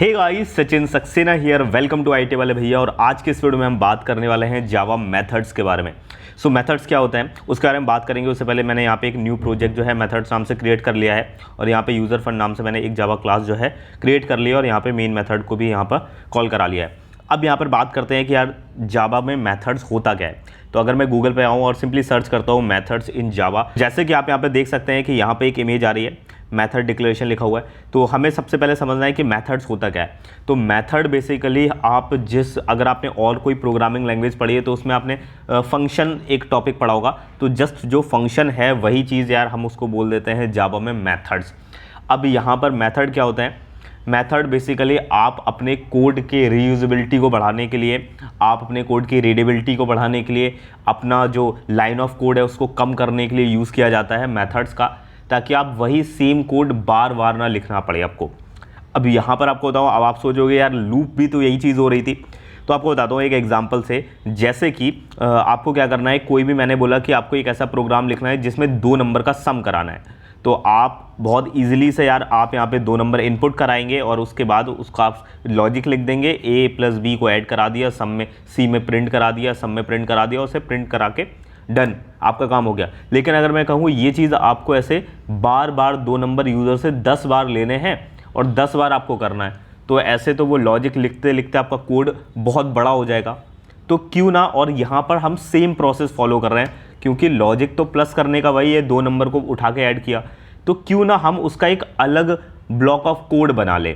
Hey guys, Sachin Saxena here. Welcome to IT वाले भैया। और आज के इस वीडियो में हम बात करने वाले हैं जावा मेथड्स के बारे में। सो मेथड्स क्या होता है उसके बारे में बात करेंगे। उससे पहले मैंने यहाँ पे एक न्यू प्रोजेक्ट जो है मेथड्स नाम से क्रिएट कर लिया है और यहाँ पे यूज़र फंड नाम से मैंने एक जावा क्लास जो है क्रिएट कर लिया और यहाँ पे मेन मेथड को भी यहाँ पर कॉल करा लिया है। अब यहाँ पर बात करते हैं कि यार जावा में मेथड्स होता क्या है। तो अगर मैं गूगल पे आऊँ और सिंपली सर्च करता हूँ मेथड्स इन जावा, जैसे कि आप यहाँ पे देख सकते हैं कि यहाँ पे एक इमेज आ रही है, मेथड डिक्लेरेशन लिखा हुआ है। तो हमें सबसे पहले समझना है कि मेथड्स होता क्या है। तो मेथड बेसिकली आप अगर आपने और कोई प्रोग्रामिंग लैंग्वेज पढ़ी है तो उसमें आपने फंक्शन एक टॉपिक पढ़ा होगा। तो जस्ट जो फंक्शन है वही चीज़ यार हम उसको बोल देते हैं जावा में मेथड्स। अब यहाँ पर मेथड क्या होता है? मेथड बेसिकली आप अपने कोड के रीयूजेबिलिटी को बढ़ाने के लिए, आप अपने कोड की रीडेबिलिटी को बढ़ाने के लिए, अपना जो लाइन ऑफ कोड है उसको कम करने के लिए यूज़ किया जाता है मेथड्स का, ताकि आप वही सेम कोड बार बार ना लिखना पड़े आपको। अब यहाँ पर आपको बताऊँ, अब आप सोचोगे यार लूप भी तो यही चीज़ हो रही थी। तो आपको बताता हूँ एक एग्जांपल से। जैसे कि आपको क्या करना है, कोई भी मैंने बोला कि आपको एक ऐसा प्रोग्राम लिखना है जिसमें 2 नंबर का सम कराना है। तो आप बहुत ईजिली से यार आप यहाँ पे 2 नंबर इनपुट कराएंगे और उसके बाद उसका आप लॉजिक लिख देंगे, a प्लस बी को ऐड करा दिया, सम में सी में प्रिंट करा दिया, सम में प्रिंट करा दिया, उसे प्रिंट करा के डन, आपका काम हो गया। लेकिन अगर मैं कहूँ ये चीज़ आपको ऐसे बार बार 2 नंबर यूज़र से 10 बार लेने हैं और 10 बार आपको करना है, तो ऐसे तो वो लॉजिक लिखते लिखते आपका कोड बहुत बड़ा हो जाएगा। तो क्यों ना, और यहाँ पर हम सेम प्रोसेस फॉलो कर रहे हैं क्योंकि लॉजिक तो प्लस करने का वही है, 2 नंबर को उठा के ऐड किया, तो क्यों ना हम उसका एक अलग ब्लॉक ऑफ कोड बना ले।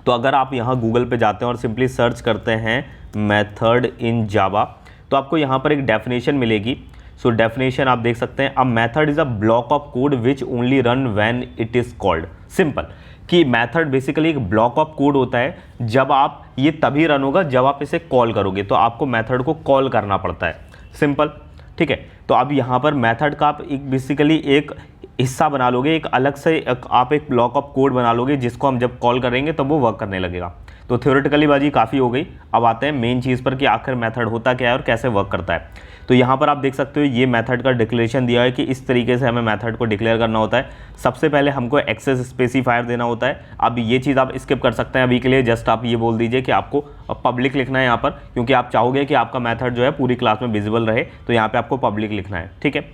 तो अगर आप यहाँ गूगल पे जाते हैं और सिंपली सर्च करते हैं मेथड इन जावा, तो आपको यहाँ पर एक डेफिनेशन मिलेगी। सो डेफिनेशन आप देख सकते हैं, a method is a block of code which only run when it is called. Simple कि मेथड बेसिकली एक ब्लॉक ऑफ कोड होता है, जब आप ये तभी रन होगा जब आप इसे कॉल करोगे। तो आपको मेथड को कॉल करना पड़ता है, सिंपल, ठीक है। तो अब यहाँ पर मेथड का आप एक बेसिकली एक हिस्सा बना लोगे, एक अलग से आप एक ब्लॉक ऑफ कोड बना लोगे जिसको हम जब कॉल करेंगे तब वो वर्क करने लगेगा। तो थ्योरेटिकली बाजी काफ़ी हो गई। अब आते हैं मेन चीज़ पर कि आखिर मेथड होता क्या है और कैसे वर्क करता है। तो यहाँ पर आप देख सकते हो ये मेथड का डिक्लेरेशन दिया है कि इस तरीके से हमें मेथड को डिक्लेयर करना होता है। सबसे पहले हमको एक्सेस स्पेसिफायर देना होता है। अब ये चीज़ आप स्किप कर सकते हैं अभी के लिए, जस्ट आप ये बोल दीजिए कि आपको पब्लिक लिखना है यहाँ पर, क्योंकि आप चाहोगे कि आपका मेथड जो है पूरी क्लास में विजिबल रहे, तो यहाँ पर आपको पब्लिक लिखना है, ठीक है।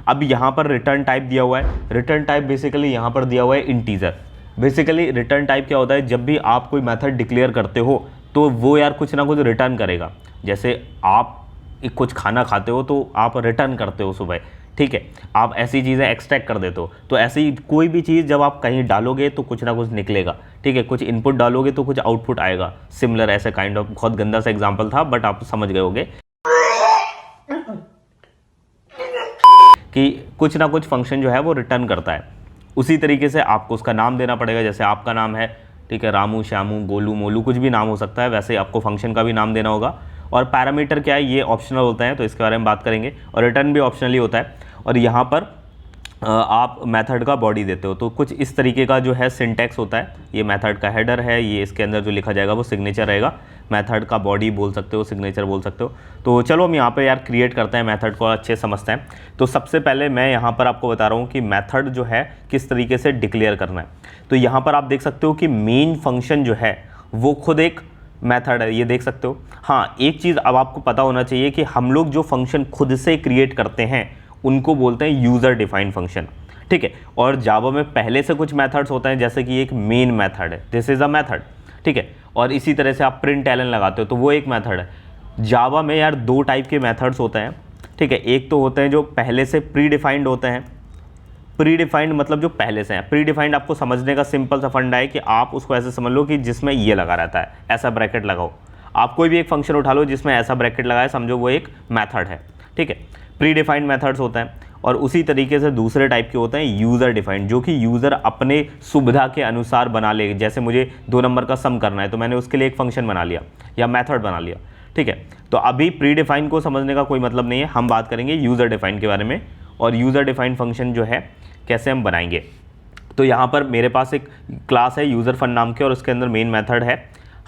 अब यहाँ पर रिटर्न टाइप दिया हुआ है। रिटर्न टाइप बेसिकली यहाँ पर दिया हुआ है इंटीजर। बेसिकली रिटर्न टाइप क्या होता है, जब भी आप कोई मेथड डिक्लेयर करते हो तो वो यार कुछ ना कुछ रिटर्न करेगा। जैसे आप कुछ खाना खाते हो तो आप रिटर्न करते हो सुबह, ठीक है, आप ऐसी चीज़ें एक्सट्रैक्ट कर देते हो। तो ऐसी कोई भी चीज़ जब आप कहीं डालोगे तो कुछ ना कुछ निकलेगा, ठीक है। कुछ इनपुट डालोगे तो कुछ आउटपुट आएगा। सिमिलर ऐसे काइंड ऑफ, बहुत गंदा सा एग्जाम्पल था बट आप समझ गए होगे कि कुछ ना कुछ फंक्शन जो है वो रिटर्न करता है। उसी तरीके से आपको उसका नाम देना पड़ेगा। जैसे आपका नाम है, ठीक है, रामू, श्यामू, गोलू, मोलू, कुछ भी नाम हो सकता है, वैसे आपको फंक्शन का भी नाम देना होगा। और पैरामीटर क्या है, ये ऑप्शनल होता है, तो इसके बारे में बात करेंगे। और रिटर्न भी ऑप्शनली होता है। और यहाँ पर आप मेथड का बॉडी देते हो, तो कुछ इस तरीके का जो है सिंटैक्स होता है। ये मेथड का हेडर है, ये इसके अंदर जो लिखा जाएगा वो सिग्नेचर रहेगा। मेथड का बॉडी बोल सकते हो, सिग्नेचर बोल सकते हो। तो चलो हम यहाँ पे यार क्रिएट करते हैं, मेथड को अच्छे समझते हैं। तो सबसे पहले मैं यहाँ पर आपको बता रहा हूँ कि मेथड जो है किस तरीके से डिक्लेयर करना है। तो यहाँ पर आप देख सकते हो कि मेन फंक्शन जो है वो खुद एक मेथड है, ये देख सकते हो। हाँ, एक चीज़ अब आपको पता होना चाहिए कि हम लोग जो फंक्शन खुद से क्रिएट करते हैं उनको बोलते हैं यूज़र डिफाइंड फंक्शन, ठीक है। और जावा में पहले से कुछ मेथड्स होते हैं, जैसे कि एक मेन मेथड है, दिस इज़ अ मेथड, ठीक है। और इसी तरह से आप प्रिंट एलन लगाते हो तो वो एक मेथड है। जावा में यार 2 टाइप के मेथड्स होते हैं, ठीक है। एक तो होते हैं जो पहले से प्री डिफाइंड होते हैं। प्री डिफाइंड मतलब जो पहले से हैं। प्री डिफाइंड आपको समझने का सिंपल सा फंडा है कि आप उसको ऐसे समझ लो कि जिसमें ये लगा रहता है, ऐसा ब्रैकेट लगाओ। आप कोई भी एक फंक्शन उठा लो जिसमें ऐसा ब्रैकेट लगाए, समझो वो एक मेथड है, ठीक है। प्री डिफाइंड मेथड्स होते हैं। और उसी तरीके से दूसरे टाइप के होते हैं यूज़र डिफाइंड, जो कि यूज़र अपने सुविधा के अनुसार बना ले। जैसे मुझे 2 नंबर का सम करना है तो मैंने उसके लिए एक फंक्शन बना लिया या मेथड बना लिया, ठीक है। तो अभी प्री डिफाइंड को समझने का कोई मतलब नहीं है, हम बात करेंगे यूज़र डिफाइंड के बारे में। और यूज़र डिफाइंड फंक्शन जो है कैसे हम बनाएंगे। तो यहाँ पर मेरे पास एक क्लास है यूज़र फंड नाम के और उसके अंदर मेन मेथड है।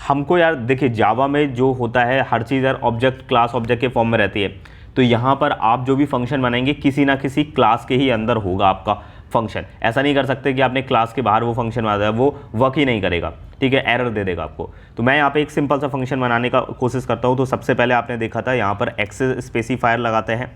हमको यार देखिए जावा में जो होता है हर चीज़ यार ऑब्जेक्ट, क्लास ऑब्जेक्ट के फॉर्म में रहती है। तो यहाँ पर आप जो भी फंक्शन बनाएंगे किसी ना किसी क्लास के ही अंदर होगा आपका फंक्शन। ऐसा नहीं कर सकते कि आपने क्लास के बाहर वो फंक्शन बना दिया, वो वर्क ही नहीं करेगा, ठीक है, एरर दे देगा आपको। तो मैं यहाँ पे एक सिंपल सा फंक्शन बनाने का कोशिश करता हूँ। तो सबसे पहले आपने देखा था यहाँ पर एक्सेस स्पेसिफायर लगाते हैं।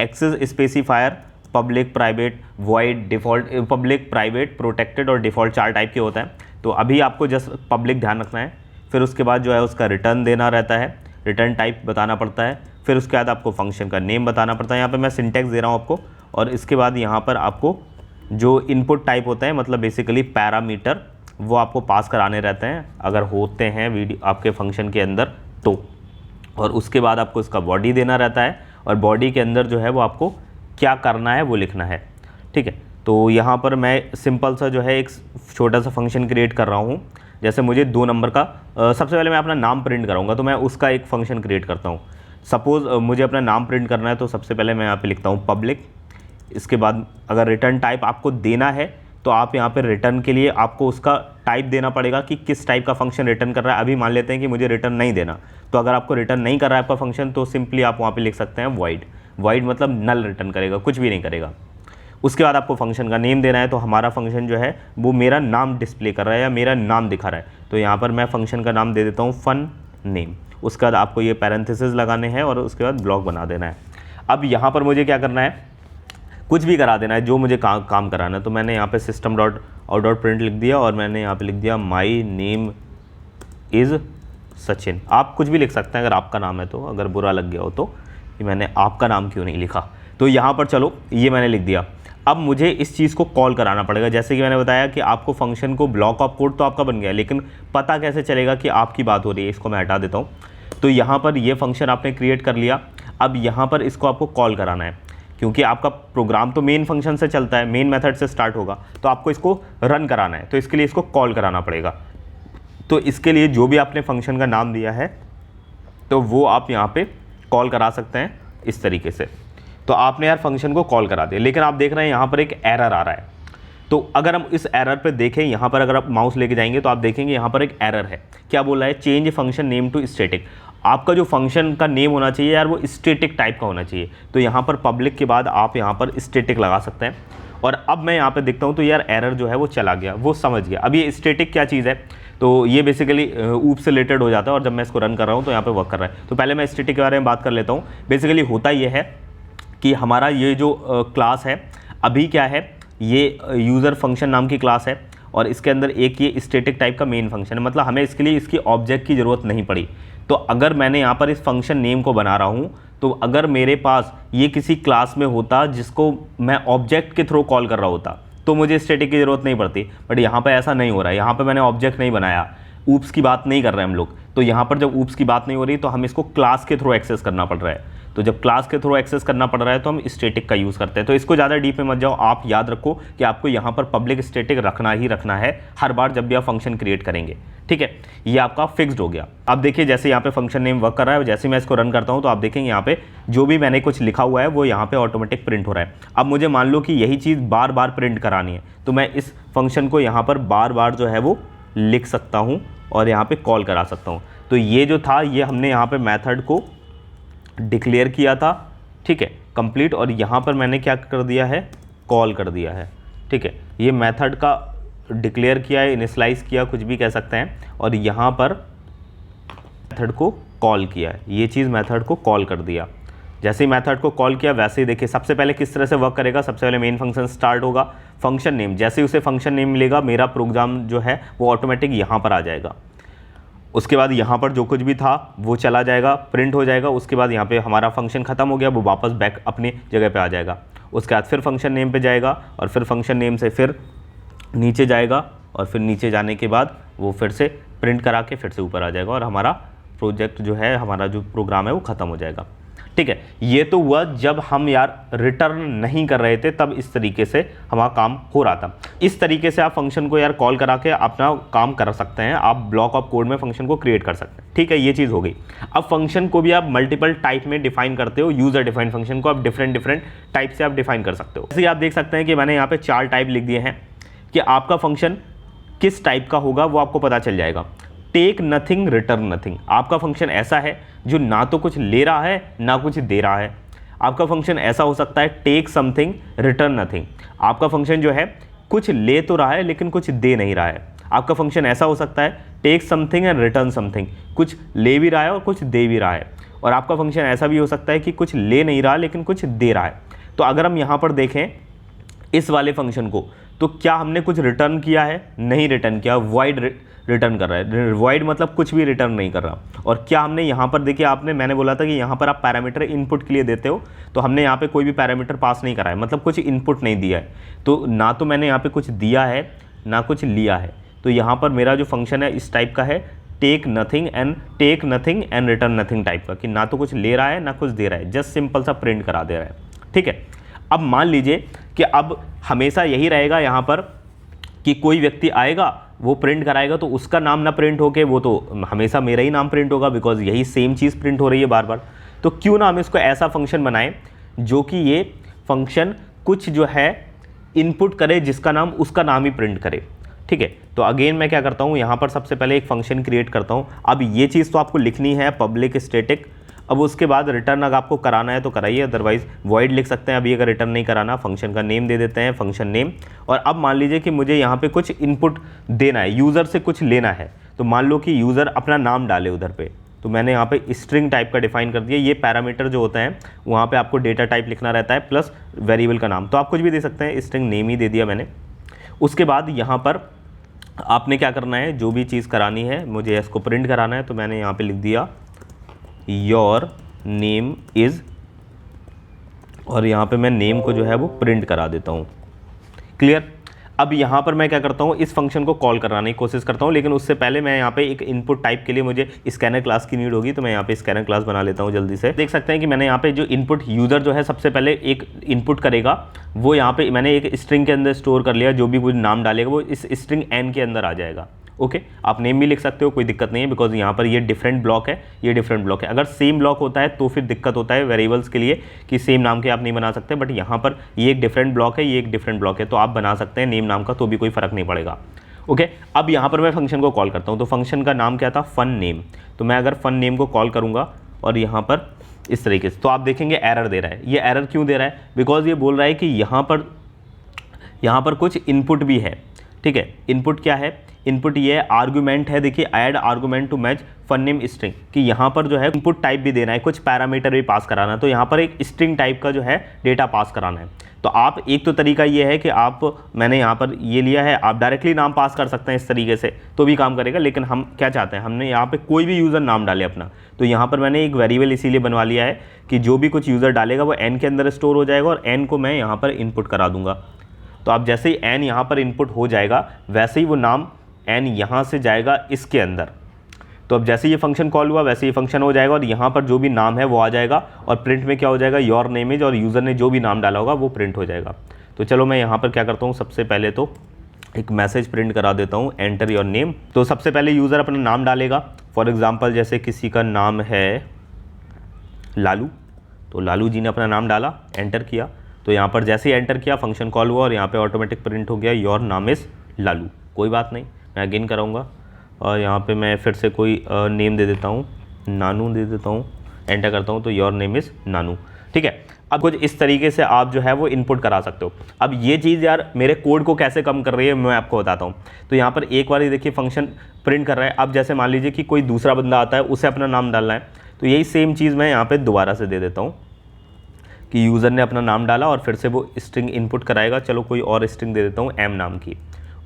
Access specifier public private void default, public private protected और डिफ़ॉल्ट 4 टाइप के होता है। तो अभी आपको जस्ट पब्लिक ध्यान रखना है, फिर उसके बाद जो है उसका रिटर्न देना रहता है, रिटर्न टाइप बताना पड़ता है, फिर उसके बाद आपको फंक्शन का नेम बताना पड़ता है। यहाँ पे मैं सिंटैक्स दे रहा हूँ आपको, और इसके बाद यहाँ पर आपको जो इनपुट टाइप होता है, मतलब बेसिकली पैरामीटर, वो आपको पास कराने रहते हैं अगर होते हैं वीडियो आपके फंक्शन के अंदर तो। और उसके बाद आपको इसका बॉडी देना रहता है, और बॉडी के अंदर जो है वो आपको क्या करना है वो लिखना है, ठीक है। तो यहाँ पर मैं सिंपल सा जो है एक छोटा सा फंक्शन क्रिएट कर रहा हूँ। जैसे मुझे 2 नंबर का सबसे पहले मैं अपना नाम प्रिंट कराऊंगा, तो मैं उसका एक फंक्शन क्रिएट करता हूँ। सपोज़ मुझे अपना नाम प्रिंट करना है, तो सबसे पहले मैं यहाँ पे लिखता हूँ पब्लिक। इसके बाद अगर रिटर्न टाइप आपको देना है तो आप यहाँ पे रिटर्न के लिए आपको उसका टाइप देना पड़ेगा कि किस टाइप का फंक्शन रिटर्न कर रहा है। अभी मान लेते हैं कि मुझे रिटर्न नहीं देना, तो अगर आपको रिटर्न नहीं कर रहा है आपका फंक्शन, तो सिंपली आप वहाँ पे लिख सकते हैं वॉइड। वॉइड मतलब नल रिटर्न करेगा, कुछ भी नहीं करेगा। उसके बाद आपको फंक्शन का नेम देना है। तो हमारा फंक्शन जो है वो मेरा नाम डिस्प्ले कर रहा है या मेरा नाम दिखा रहा है, तो यहाँ पर मैं फंक्शन का नाम दे देता हूँ फन नेम। उसके बाद आपको ये पैरेंथेसिस लगाने हैं और उसके बाद ब्लॉक बना देना है। अब यहाँ पर मुझे क्या करना है, कुछ भी करा देना है जो मुझे काम कराना है। तो मैंने यहाँ पे system dot out dot print लिख दिया, और मैंने यहाँ पे लिख दिया माई नेम इज़ सचिन। आप कुछ भी लिख सकते हैं अगर आपका नाम है तो, अगर बुरा लग गया हो तो कि मैंने आपका नाम क्यों नहीं लिखा। तो यहाँ पर चलो ये मैंने लिख दिया। अब मुझे इस चीज़ को कॉल कराना पड़ेगा। जैसे कि मैंने बताया कि आपको फंक्शन को ब्लॉक ऑफ कोड तो आपका बन गया, लेकिन पता कैसे चलेगा कि आपकी बात हो रही है, इसको मैं हटा देता हूँ। तो यहाँ पर ये फंक्शन आपने क्रिएट कर लिया। अब यहाँ पर इसको आपको कॉल कराना है, क्योंकि आपका प्रोग्राम तो मेन फंक्शन से चलता है, मेन मेथड से स्टार्ट होगा, तो आपको इसको रन कराना है, तो इसके लिए इसको कॉल कराना पड़ेगा। तो इसके लिए जो भी आपने फंक्शन का नाम दिया है तो वो आप यहाँ पे कॉल करा सकते हैं इस तरीके से। तो आपने यार फंक्शन को कॉल करा दिया, लेकिन आप देख रहे हैं यहाँ पर एक एरर आ रहा है। तो अगर हम इस एरर पे देखें, यहाँ पर अगर आप माउस लेके जाएंगे तो आप देखेंगे यहाँ पर एक एरर है। क्या बोल रहा है, change function name to static. आपका जो फंक्शन का नेम होना चाहिए यार वो स्टैटिक टाइप का होना चाहिए। तो यहाँ पर पब्लिक के बाद आप यहाँ पर स्टैटिक लगा सकते हैं। और अब मैं यहाँ पे देखता हूँ तो यार एरर जो है वो चला गया, वो समझ गया। अब ये स्टैटिक क्या चीज़ है, तो ये बेसिकली ऊप से रिलेटेड हो जाता है, और जब मैं इसको रन कर रहा हूँ तो यहाँ पे वर्क कर रहा है। तो पहले मैं स्टैटिक के बारे में बात कर लेता हूँ। बेसिकली होता ये है कि हमारा ये जो क्लास है अभी क्या है, ये यूज़र फंक्शन नाम की क्लास है, और इसके अंदर एक ये स्टैटिक टाइप का मेन फंक्शन है। मतलब हमें इसके लिए इसकी ऑब्जेक्ट की ज़रूरत नहीं पड़ी। तो अगर मैंने यहाँ पर इस फंक्शन नेम को बना रहा हूँ, तो अगर मेरे पास ये किसी क्लास में होता जिसको मैं ऑब्जेक्ट के थ्रू कॉल कर रहा होता तो मुझे स्टैटिक की ज़रूरत नहीं पड़ती। बट यहाँ पर ऐसा नहीं हो रहा है, यहाँ पर मैंने ऑब्जेक्ट नहीं बनाया, ऊप्स की बात नहीं कर रहे हैं हम लोग। तो यहाँ पर जब ऊप्स की बात नहीं हो रही तो हम इसको क्लास के थ्रू एक्सेस करना पड़ रहा है। तो जब क्लास के थ्रू एक्सेस करना पड़ रहा है तो हम स्टैटिक का यूज़ करते हैं। तो इसको ज़्यादा डीप में मत जाओ, आप याद रखो कि आपको यहाँ पर पब्लिक स्टैटिक रखना ही रखना है हर बार जब भी आप फंक्शन क्रिएट करेंगे, ठीक है। ये आपका फिक्स्ड हो गया। अब देखिए जैसे यहाँ पे फंक्शन नेम वर्क कर रहा है, जैसे मैं इसको रन करता हूँ तो आप देखेंगे यहाँ पे जो भी मैंने कुछ लिखा हुआ है वो यहाँ पे ऑटोमेटिक प्रिंट हो रहा है। अब मुझे मान लो कि यही चीज़ बार बार प्रिंट करानी है, तो मैं इस फंक्शन को यहाँ पर बार बार जो है वो लिख सकता हूँ और यहाँ पे कॉल करा सकता हूँ। तो ये जो था ये हमने यहाँ पे मेथड को डिक्लेयर किया था, ठीक है, कंप्लीट। और यहाँ पर मैंने क्या कर दिया है, कॉल कर दिया है, ठीक है। ये मेथड का डिक्लेयर किया है, इनिशियलाइज किया, कुछ भी कह सकते हैं, और यहाँ पर मेथड को कॉल किया है। ये चीज़ मेथड को कॉल कर दिया। जैसे ही मेथड को कॉल किया वैसे ही देखिए सबसे पहले किस तरह से वर्क करेगा। सबसे पहले मेन फंक्शन स्टार्ट होगा, फंक्शन नेम, जैसे ही उसे फंक्शन नेम मिलेगा मेरा प्रोग्राम जो है वो ऑटोमेटिक यहाँ पर आ जाएगा। उसके बाद यहाँ पर जो कुछ भी था वो चला जाएगा, प्रिंट हो जाएगा। उसके बाद यहाँ पे हमारा फंक्शन ख़त्म हो गया, वो वापस बैक अपनी जगह पे आ जाएगा। उसके बाद फिर फंक्शन नेम पे जाएगा और फिर फंक्शन नेम से फिर नीचे जाएगा, और फिर नीचे जाने के बाद वो फिर से प्रिंट करा के फिर से ऊपर आ जाएगा, और हमारा प्रोजेक्ट जो है, हमारा जो प्रोग्राम है वो ख़त्म हो जाएगा, ठीक है। ये तो हुआ जब हम यार रिटर्न नहीं कर रहे थे, तब इस तरीके से हमारा काम हो रहा था। इस तरीके से आप फंक्शन को यार कॉल करा के अपना काम कर सकते हैं। आप ब्लॉक ऑफ कोड में फंक्शन को क्रिएट कर सकते हैं, ठीक है। ये चीज़ हो गई। अब फंक्शन को भी आप मल्टीपल टाइप में डिफाइन करते हो। यूजर डिफाइन फंक्शन को आप डिफरेंट टाइप से आप डिफाइन कर सकते हो। जैसे आप देख सकते हैं कि मैंने यहाँ पे 4 टाइप लिख दिए हैं कि आपका फंक्शन किस टाइप का होगा वो आपको पता चल जाएगा। टेक नथिंग रिटर्न नथिंग, आपका फंक्शन ऐसा है जो ना तो कुछ ले रहा है ना कुछ दे रहा है। आपका फंक्शन ऐसा हो सकता है टेक समथिंग रिटर्न नथिंग। आपका फंक्शन जो है कुछ ले तो रहा है लेकिन कुछ दे नहीं रहा है। आपका फंक्शन ऐसा हो सकता है take something and return something, कुछ ले भी रहा है और कुछ दे भी रहा है। और आपका फंक्शन ऐसा भी हो सकता है कि कुछ ले नहीं रहा लेकिन कुछ दे रहा है। तो अगर हम यहाँ पर देखें इस वाले फंक्शन को, तो क्या हमने कुछ रिटर्न किया है? नहीं रिटर्न किया, वॉइड रिटर्न कर रहा है। वॉइड मतलब कुछ भी रिटर्न नहीं कर रहा। और क्या हमने यहाँ पर देखिए, मैंने बोला था कि यहाँ पर आप पैरामीटर इनपुट के लिए देते हो, तो हमने यहाँ पे कोई भी पैरामीटर पास नहीं करा है, मतलब कुछ इनपुट नहीं दिया है। तो ना तो मैंने यहाँ पे कुछ दिया है ना कुछ लिया है। तो यहाँ पर मेरा जो फंक्शन है इस टाइप का है, take nothing and return nothing type का, कि ना तो कुछ ले रहा है ना कुछ दे रहा है, जस्ट सिंपल सा प्रिंट करा दे रहा है। ठीक है, अब मान लीजिए कि अब हमेशा यही रहेगा यहाँ पर कि कोई व्यक्ति आएगा वो प्रिंट कराएगा, तो उसका नाम ना प्रिंट होके वो तो हमेशा मेरा ही नाम प्रिंट होगा, बिकॉज यही सेम चीज़ प्रिंट हो रही है बार बार। तो क्यों ना हम इसको ऐसा फंक्शन बनाएं जो कि ये फंक्शन कुछ जो है इनपुट करे जिसका नाम उसका नाम ही प्रिंट करे। ठीक है, तो अगेन मैं क्या करता हूँ, यहाँ पर सबसे पहले एक फंक्शन क्रिएट करता हूँ। अब ये चीज़ तो आपको लिखनी है पब्लिक स्टैटिक। अब उसके बाद रिटर्न अगर आपको कराना है तो कराइए, अदरवाइज वॉइड लिख सकते हैं। अभी अगर रिटर्न नहीं कराना, फंक्शन का नेम दे देते हैं, फंक्शन नेम। और अब मान लीजिए कि मुझे यहाँ पे कुछ इनपुट देना है, यूज़र से कुछ लेना है। तो मान लो कि यूज़र अपना नाम डाले उधर पे, तो मैंने यहाँ पे स्ट्रिंग टाइप का डिफाइन कर दिया। ये पैरामीटर जो होता है वहाँ पे आपको डेटा टाइप लिखना रहता है प्लस वेरिएबल का नाम, तो आप कुछ भी दे सकते हैं, स्ट्रिंग नेम ही दे दिया मैंने। उसके बाद यहाँ पर आपने क्या करना है, जो भी चीज़ करानी है, मुझे इसको प्रिंट कराना है, तो मैंने यहाँ पे लिख दिया योर नेम इज़, और यहाँ पे मैं नेम को जो है वो प्रिंट करा देता हूँ। क्लियर। अब यहाँ पर मैं क्या करता हूँ, इस फंक्शन को कॉल कराने की कोशिश करता हूँ, लेकिन उससे पहले मैं यहाँ पे एक इनपुट टाइप के लिए मुझे स्कैनर क्लास की नीड होगी। तो मैं यहाँ पे स्कैनर क्लास बना लेता हूँ जल्दी से। देख सकते हैं कि मैंने यहाँ पे जो इनपुट यूज़र जो है सबसे पहले एक इनपुट करेगा, वो यहाँ पे मैंने एक स्ट्रिंग के अंदर स्टोर कर लिया। जो भी कोई नाम डालेगा वो इस स्ट्रिंग एन के अंदर आ जाएगा। ओके, आप नेम भी लिख सकते हो, कोई दिक्कत नहीं है, बिकॉज यहाँ पर ये डिफरेंट ब्लॉक है, ये डिफरेंट ब्लॉक है। अगर सेम ब्लॉक होता है तो फिर दिक्कत होता है वेरिएबल्स के लिए कि सेम नाम के आप नहीं बना सकते, बट यहाँ पर ये एक डिफरेंट ब्लॉक है, ये एक डिफरेंट ब्लॉक है, तो आप बना सकते हैं नेम नाम का, तो भी कोई फर्क नहीं पड़ेगा। ओके, अब यहाँ पर मैं फंक्शन को कॉल करता हूँ। तो फंक्शन का नाम क्या था, फन नेम। तो मैं अगर फन नेम को कॉल करूँगा और यहाँ पर इस तरीके से, तो आप देखेंगे एरर दे रहा है। ये एरर क्यों दे रहा है, बिकॉज ये बोल रहा है कि यहाँ पर कुछ इनपुट भी है। ठीक है, इनपुट क्या है, इनपुट ये है, आर्गुमेंट है, देखिए add argument to match fun name string, कि यहाँ पर जो है इनपुट टाइप भी देना है, कुछ पैरामीटर भी पास कराना है। तो यहाँ पर एक स्ट्रिंग टाइप का जो है डेटा पास कराना है। तो आप एक तो तरीका ये है कि मैंने यहाँ पर ये लिया है, आप डायरेक्टली नाम पास कर सकते हैं इस तरीके से, तो भी काम करेगा। लेकिन हम क्या चाहते हैं, हमने यहाँ पे कोई भी यूज़र नाम डाले अपना, तो यहाँ पर मैंने एक वेरिएबल इसीलिए बनवा लिया है कि जो भी कुछ यूज़र डालेगा वो एन के अंदर स्टोर हो जाएगा, और एन को मैं यहाँ पर इनपुट करा दूंगा। तो आप जैसे ही एन यहाँ पर इनपुट हो जाएगा, वैसे ही वो नाम एन यहाँ से जाएगा इसके अंदर। तो अब जैसे ये फंक्शन कॉल हुआ वैसे ही फंक्शन हो जाएगा, और यहाँ पर जो भी नाम है वो आ जाएगा, और प्रिंट में क्या हो जाएगा, योर नेम इज, और यूज़र ने जो भी नाम डाला होगा वो प्रिंट हो जाएगा। तो चलो मैं यहाँ पर क्या करता हूँ, सबसे पहले तो एक मैसेज प्रिंट करा देता हूँ, एंटर योर नेम। तो सबसे पहले यूज़र अपना नाम डालेगा। फॉर एग्जाम्पल जैसे किसी का नाम है लालू, तो लालू जी ने अपना नाम डाला, एंटर किया। तो यहाँ पर जैसे ही एंटर किया फंक्शन कॉल हुआ, और यहाँ पे ऑटोमेटिक प्रिंट हो गया योर नाम इज़ लालू। कोई बात नहीं, मैं अगेन कराऊंगा, और यहाँ पे मैं फिर से कोई नेम दे देता हूँ, नानू दे देता हूँ, एंटर करता हूँ, तो योर नेम इज़ नानू। ठीक है, अब कुछ इस तरीके से आप जो है वो इनपुट करा सकते हो। अब ये चीज़ यार मेरे कोड को कैसे कम कर रही है मैं आपको बताता हूँ। तो यहाँ पर एक बार देखिए फंक्शन प्रिंट कर रहा है। अब जैसे मान लीजिए कि कोई दूसरा बंदा आता है, उसे अपना नाम डालना है, तो यही सेम चीज़ मैं यहाँ पर दोबारा से दे देता हूँ कि यूज़र ने अपना नाम डाला और फिर से वो स्ट्रिंग इनपुट कराएगा। चलो कोई और स्ट्रिंग दे देता हूँ एम नाम की,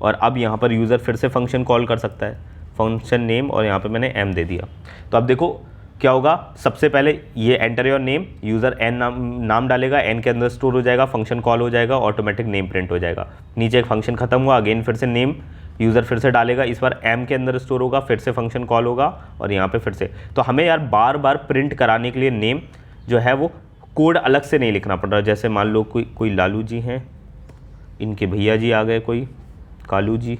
और अब यहाँ पर यूज़र फिर से फंक्शन कॉल कर सकता है, फंक्शन नेम, और यहाँ पे मैंने एम दे दिया। तो अब देखो क्या होगा, सबसे पहले ये एंटर योर नेम, यूज़र एन नाम डालेगा, एन के अंदर स्टोर हो जाएगा, फंक्शन कॉल हो जाएगा, ऑटोमेटिक नेम प्रिंट हो जाएगा। नीचे एक फंक्शन खत्म हुआ, अगेन फिर से नेम, यूज़र फिर से डालेगा, इस बार एम के अंदर स्टोर होगा, फिर से फंक्शन कॉल होगा, और यहाँ पे फिर से। तो हमें यार बार बार प्रिंट कराने के लिए नेम जो है वो कोड अलग से नहीं लिखना पड़ रहा। जैसे मान लो कोई लालू जी हैं, इनके भैया जी आ गए, कोई कालू जी,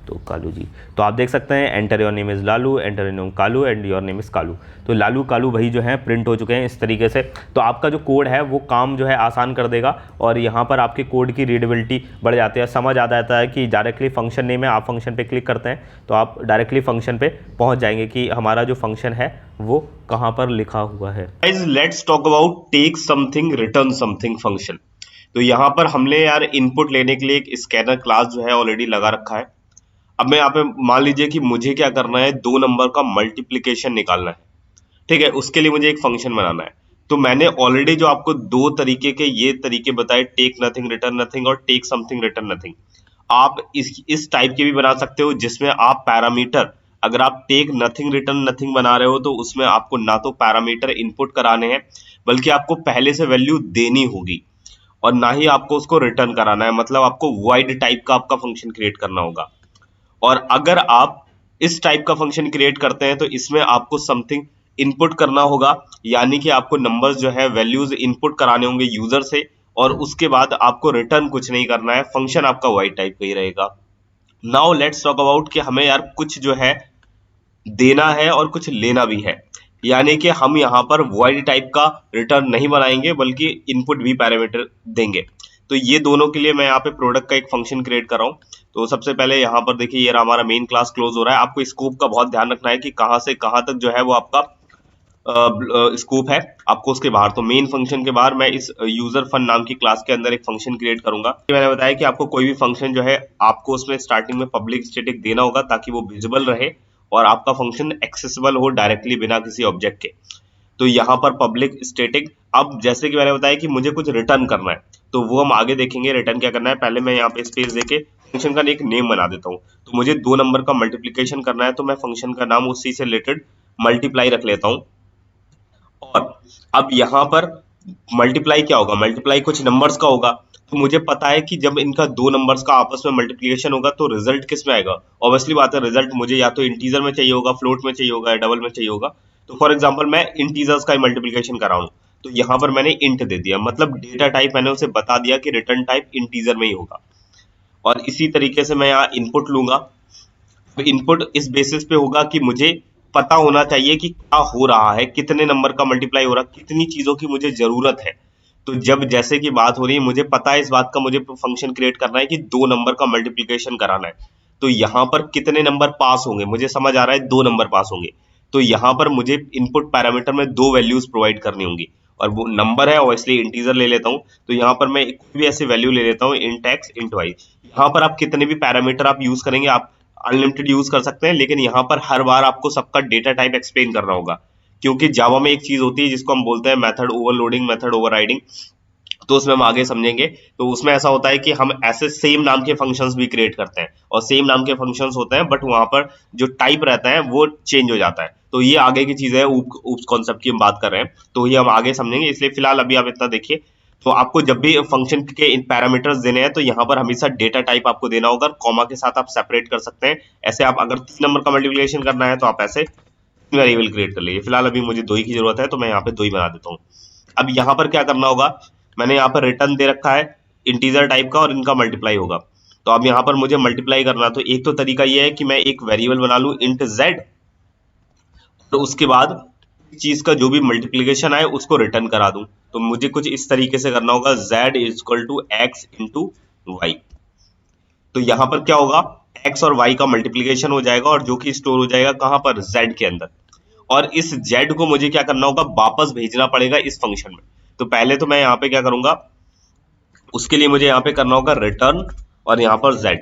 तो कालू जी। तो आप देख सकते हैं enter your name is Lalu, enter your name Kalu, and your name is Kalu. तो लालू कालू भाई जो हैं प्रिंट हो चुके हैं इस तरीके से। तो आपका जो कोड है वो काम जो है आसान कर देगा, और यहाँ पर आपके कोड की रीडेबिलिटी बढ़ जाती है। समझ आ जाता है कि डायरेक्टली फंक्शन नेम है, आप फंक्शन पे क्लिक करते हैं तो आप डायरेक्टली फंक्शन पे पहुँच जाएंगे कि हमारा जो फंक्शन है वो कहाँ पर लिखा हुआ है। Guys let's talk about tech something return something function. तो यहाँ पर हमने यार इनपुट लेने के लिए एक स्कैनर क्लास जो है ऑलरेडी लगा रखा है। अब मैं यहाँ पे मान लीजिए कि मुझे क्या करना है, दो नंबर का मल्टीप्लिकेशन निकालना है, ठीक है। उसके लिए मुझे एक फंक्शन बनाना है। तो मैंने ऑलरेडी जो आपको दो तरीके के ये तरीके बताए, टेक नथिंग रिटर्न नथिंग और टेक समथिंग रिटर्न नथिंग। आप इस टाइप के भी बना सकते हो जिसमें आप पैरामीटर, अगर आप टेक नथिंग रिटर्न नथिंग बना रहे हो तो उसमें आपको ना तो पैरामीटर इनपुट कराने हैं, बल्कि आपको पहले से वैल्यू देनी होगी, और ना ही आपको उसको रिटर्न कराना है। मतलब आपको वॉइड टाइप का आपका फंक्शन क्रिएट करना होगा। और अगर आप इस टाइप का फंक्शन क्रिएट करते हैं तो इसमें आपको समथिंग इनपुट करना होगा, यानी कि आपको नंबर्स जो है वैल्यूज इनपुट कराने होंगे यूजर से, और उसके बाद आपको रिटर्न कुछ नहीं करना है, फंक्शन आपका वाइड टाइप का ही रहेगा। नाउ लेट्स टॉक अबाउट कि हमें यार कुछ जो है देना है और कुछ लेना भी है, यानी कि हम यहाँ पर वॉइड टाइप का रिटर्न नहीं बनाएंगे बल्कि इनपुट भी पैरामीटर देंगे। तो ये दोनों के लिए मैं यहाँ पे प्रोडक्ट का एक फंक्शन क्रिएट कर रहा हूँ। तो सबसे पहले यहाँ पर देखिए ये हमारा मेन क्लास क्लोज हो रहा है। आपको स्कोप का बहुत ध्यान रखना है कि कहाँ से कहाँ तक जो है वो आपका स्कोप है, आपको उसके बाहर। तो मेन फंक्शन के बाहर मैं इस यूजर फन नाम की क्लास के अंदर एक फंक्शन क्रिएट करूंगा। मैंने बताया कि आपको कोई भी फंक्शन जो है आपको उसमें स्टार्टिंग में पब्लिक स्टैटिक देना होगा ताकि वो विजिबल रहे और आपका फंक्शन एक्सेसिबल हो डायरेक्टली बिना किसी ऑब्जेक्ट के। तो यहाँ पर पब्लिक स्टैटिक, अब जैसे कि मैंने बताया कि मुझे कुछ रिटर्न करना है तो वो हम आगे देखेंगे रिटर्न क्या करना है। पहले मैं यहाँ पे स्पेस देके फंक्शन का एक नेम बना देता हूँ। तो मुझे दो नंबर का मल्टीप्लीकेशन करना है तो मैं फंक्शन का नाम उसी से रिलेटेड मल्टीप्लाई रख लेता हूँ। और अब यहाँ पर मल्टीप्लाई क्या होगा, मल्टीप्लाई कुछ नंबर्स का होगा। तो मुझे पता है कि जब इनका दो नंबर्स का आपस में मल्टीप्लिकेशन होगा तो रिजल्ट किस में आएगा। ऑब्वियसली बात है, रिजल्ट मुझे या तो इंटीजर में चाहिए होगा, फ्लोट में चाहिए होगा, या डबल में चाहिए होगा। तो फॉर एग्जाम्पल मैं इंटीजर्स का मल्टीप्लिकेशन कर रहा हूँ, तो यहाँ पर मैंने इंट दे दिया, मतलब डेटा टाइप मैंने उसे बता दिया कि रिटर्न टाइप इंटीजर में ही होगा। और इसी तरीके से मैं यहाँ इनपुट लूंगा। तो इनपुट इस बेसिस पे होगा कि मुझे पता होना चाहिए कि क्या हो रहा है, कितने नंबर का मल्टीप्लाई हो रहा है, कितनी चीजों की मुझे जरूरत है। तो जब जैसे कि बात हो रही है, मुझे पता है इस बात का, मुझे फंक्शन क्रिएट करना है कि दो नंबर का मल्टीप्लिकेशन कराना है। तो यहाँ पर कितने नंबर पास होंगे, मुझे समझ आ रहा है दो नंबर पास होंगे। तो यहाँ पर मुझे इनपुट पैरामीटर में दो वैल्यूज प्रोवाइड करनी होंगी, और वो नंबर है और इसलिए इंटीजर ले लेता हूँ। तो यहाँ पर मैं कोई भी ऐसी वैल्यू ले लेता हूँ, इंट एक्स इंट वाई। यहाँ पर आप कितने भी पैरामीटर आप यूज करेंगे, आप अनलिमिटेड यूज कर सकते हैं, लेकिन यहाँ पर हर बार आपको सबका डेटा टाइप एक्सप्लेन करना होगा, क्योंकि जावा में एक चीज होती है जिसको हम बोलते हैं मेथड ओवरलोडिंग, मेथड ओवरराइडिंग। तो उसमें हम आगे समझेंगे। तो उसमें ऐसा होता है कि हम ऐसे सेम नाम के फंक्शंस भी क्रिएट करते हैं, और सेम नाम के फंक्शंस होते हैं बट वहां पर जो टाइप रहता है वो चेंज हो जाता है। तो ये आगे की चीज है, ऊप्स कॉन्सेप्ट की हम बात कर रहे हैं, तो ये हम आगे समझेंगे। इसलिए फिलहाल अभी आप इतना देखिए। तो आपको जब भी फंक्शन के इन पैरामीटर्स देने हैं तो यहाँ पर हमेशा डेटा टाइप आपको देना होगा, कॉमा के साथ आप सेपरेट कर सकते हैं। ऐसे आप अगर 3 नंबर का मल्टीप्लिकेशन करना है तो आप ऐसे वेरिएबल क्रिएट कर लीजिए। फिलहाल अभी मुझे दो ही की जरूरत है तो मैं यहाँ पे दो ही बना देता हूँ। अब यहाँ पर क्या करना होगा, मैंने यहाँ पर रिटर्न दे रखा है इंटीजर टाइप का और इनका मल्टीप्लाई होगा। तो अब यहाँ पर मुझे मल्टीप्लाई करना, तो एक तो तरीका ये है कि मैं एक वेरिएबल बना लूं इंट जेड, तो उसके बाद चीज का जो भी मल्टीप्लीकेशन आए उसको रिटर्न करा दूं। तो मुझे कुछ इस तरीके से करना होगा, z is equal to x into y. तो यहाँ पर क्या होगा, x और y का मल्टीप्लीकेशन हो जाएगा और जो कि स्टोर हो जाएगा कहां पर, z के अंदर। और इस z को मुझे क्या करना होगा, वापस भेजना पड़ेगा इस फंक्शन में। तो पहले तो मैं यहाँ पे क्या करूंगा, उसके लिए मुझे यहाँ पे करना होगा रिटर्न और यहाँ पर z।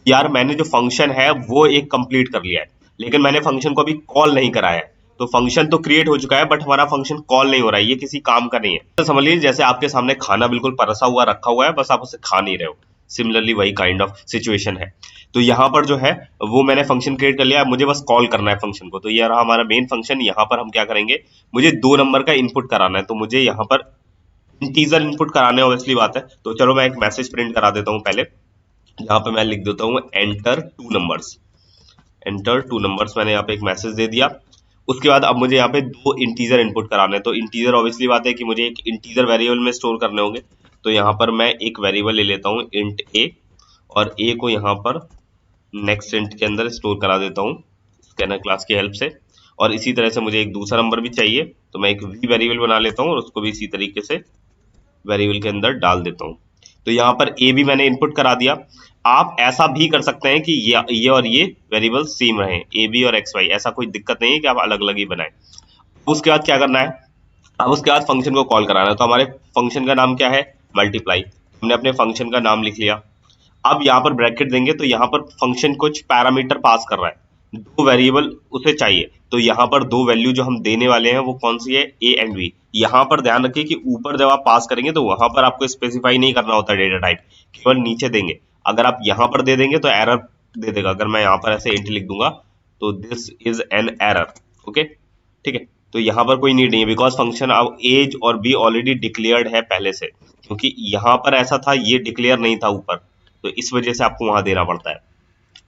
यार मैंने जो फंक्शन है वो एक कंप्लीट कर लिया है, लेकिन मैंने फंक्शन को अभी कॉल नहीं कराया है। तो फंक्शन तो क्रिएट हो चुका है बट हमारा फंक्शन कॉल नहीं हो रहा है, ये किसी काम का नहीं है। तो समझ लीजिए जैसे आपके सामने खाना बिल्कुल परसा हुआ रखा हुआ है, बस आप उसे खा नहीं रहे हो। सिमिलरली वही काइंड ऑफ सिचुएशन है। तो यहाँ पर जो है वो मैंने फंक्शन क्रिएट कर लिया, मुझे बस कॉल करना है फंक्शन को। तो ये रहा हमारा मेन फंक्शन। यहाँ पर हम क्या करेंगे, मुझे दो नंबर का इनपुट कराना है, तो मुझे यहाँ पर इंटीजर इनपुट कराने, ऑब्वियसली बात है। तो चलो मैं एक मैसेज प्रिंट करा देता हूँ पहले। यहाँ पे मैं लिख देता हूँ enter two numbers, enter two numbers. मैंने यहाँ पे एक मैसेज दे दिया। उसके बाद अब मुझे यहाँ पे दो इंटीजर इनपुट कराने हैं। तो इंटीजर ऑब्वियसली बात है कि मुझे एक इंटीजर वेरिएबल में स्टोर करने होंगे। तो यहाँ पर मैं एक वेरिएबल ले लेता हूँ इंट ए, और ए को यहाँ पर नेक्स्ट इंट के अंदर स्टोर करा देता हूँ स्कैनर क्लास की हेल्प से। और इसी तरह से मुझे एक दूसरा नंबर भी चाहिए, तो मैं एक वी वेरिएबल बना लेता हूँ और उसको भी इसी तरीके से वेरिएबल के अंदर डाल देता हूँ। तो यहाँ पर ए भी मैंने इनपुट करा दिया। आप ऐसा भी कर सकते हैं कि ये और ये वेरिएबल सेम रहे, ए बी और एक्स वाई, ऐसा कोई दिक्कत नहीं है कि आप अलग अलग ही बनाएं। उसके बाद क्या करना है, अब उसके बाद फंक्शन को कॉल कराना है। तो हमारे फंक्शन का नाम क्या है, मल्टीप्लाई। हमने अपने फंक्शन का नाम लिख लिया। अब यहाँ पर ब्रैकेट देंगे तो यहाँ पर फंक्शन कुछ पैरामीटर पास कर रहा है, दो वेरिएबल उसे चाहिए। तो यहाँ पर दो वैल्यू जो हम देने वाले हैं वो कौन सी है, ए एंड बी। यहाँ पर ध्यान रखिए कि ऊपर जब आप पास करेंगे तो वहां पर आपको स्पेसिफाई नहीं करना होता डेटा टाइप, केवल नीचे देंगे। अगर आप यहाँ पर दे देंगे तो एरर दे देगा। अगर मैं यहाँ पर ऐसे इंट लिख दूंगा तो this is an error. Okay, ठीक है। तो यहाँ पर कोई नीड नहीं है, बिकॉज फंक्शन अब एज और बी ऑलरेडी डिक्लेयर्ड है पहले से, क्योंकि यहाँ पर ऐसा था ये डिक्लेयर नहीं था ऊपर, तो इस वजह से आपको वहां देना पड़ता है।